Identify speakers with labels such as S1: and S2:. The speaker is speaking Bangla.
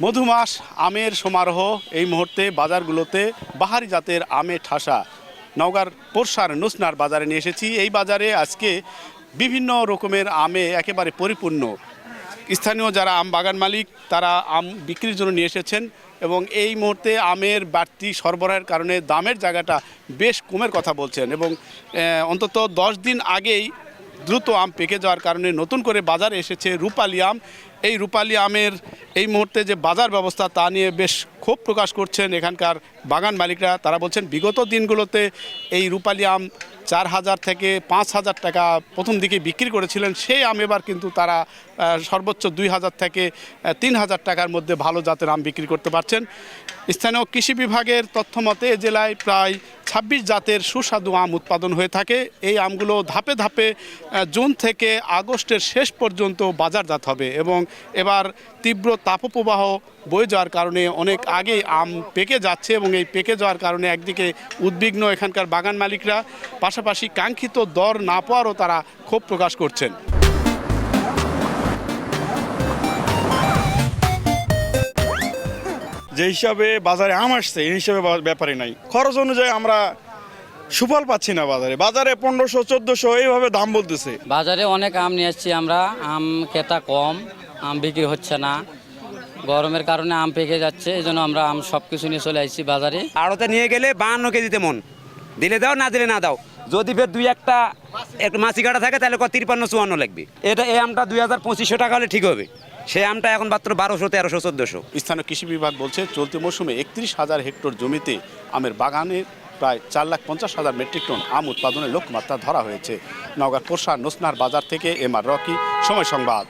S1: মধুমাস আমের সমারোহ এই মুহূর্তে বাজারগুলোতে বাহারি জাতের আমে ঠাসা। নওগাঁর পোরশার নুসনার বাজারে নিয়ে এসেছি। এই বাজারে আজকে বিভিন্ন রকমের আমে একেবারে পরিপূর্ণ। স্থানীয় যারা আম বাগান মালিক তারা আম বিক্রির জন্য নিয়ে এসেছেন এবং এই মুহূর্তে আমের বাড়তি সরবরাহের কারণে দামের জায়গাটা বেশ কমের কথা বলছেন এবং অন্তত 10 দিন আগেই দ্রুত আম পেকে যাওয়ার কারণে নতুন করে বাজারে এসেছে রূপালী আম। এই রূপালী আমের এই মুহূর্তে যে বাজার ব্যবস্থা তা নিয়ে বেশ ক্ষোভ প্রকাশ করছেন এখানকার বাগান মালিকরা। তারা বলছেন বিগত দিনগুলোতে এই রূপালী আম 4,000 থেকে 5,000 টাকা প্রথম দিকে বিক্রি করেছিলেন, সেই আম এবার কিন্তু তারা সর্বোচ্চ 2,000 থেকে 3,000 টাকার মধ্যে ভালো জাতের আম বিক্রি করতে পারছেন। স্থানীয় কৃষি বিভাগের তথ্য মতে এ জেলায় প্রায় 26 জাতের সুস্বাদু আম উৎপাদন হয়ে থাকে। এই আমগুলো ধাপে ধাপে জুন থেকে আগস্টের শেষ পর্যন্ত বাজারজাত হবে এবং এবার তীব্র তাপপ্রবাহ বয়ে যাওয়ার কারণে অনেক আগেই আম পেকে যাচ্ছে এবং এই পেকে যাওয়ার কারণে একদিকে উদ্বিগ্ন এখানকার বাগান মালিকরা, পাশাপাশি কাঙ্ক্ষিত দর না পাওয়ারও তারা ক্ষোভ প্রকাশ করছেন।
S2: যে হিসাবে বাজারে আম আসছে এই হিসাবে ব্যাপারে নাই, খরচ অনুযায়ী আমরা সুফল পাচ্ছি না। বাজারে 1500-1400 এইভাবে দাম বলতেছে।
S3: বাজারে অনেক আম নিয়ে আসছি আমরা, আম ক্রেতা কম, আম বিক্রি হচ্ছে না, গরমের কারণে আম পেকে যাচ্ছে, এই জন্য আমরা আম সব কিছু নিয়ে চলে আসছি বাজারে।
S4: আড়তে নিয়ে গেলে 52 কেজিতে মন, দিলে দাও না দিলে না দাও। যদি ফের দুই একটা একটু মাছি কাটা থাকে তাহলে 53-54 লাগবে। এই আমটা 2,500 টাকা হলে ঠিক হবে। সেই আমটা এখন মাত্র 1200, 1300, 1400।
S1: স্থানীয় কৃষি বিভাগ বলছে চলতি মৌসুমে 31,000 হেক্টর জমিতে আমের বাগানে প্রায় 4,50,000 মেট্রিক টন আম উৎপাদনের লক্ষ্যমাত্রা ধরা হয়েছে। নওগাঁর পোরশার নুসনার বাজার থেকে এম আর রকি, সময় সংবাদ।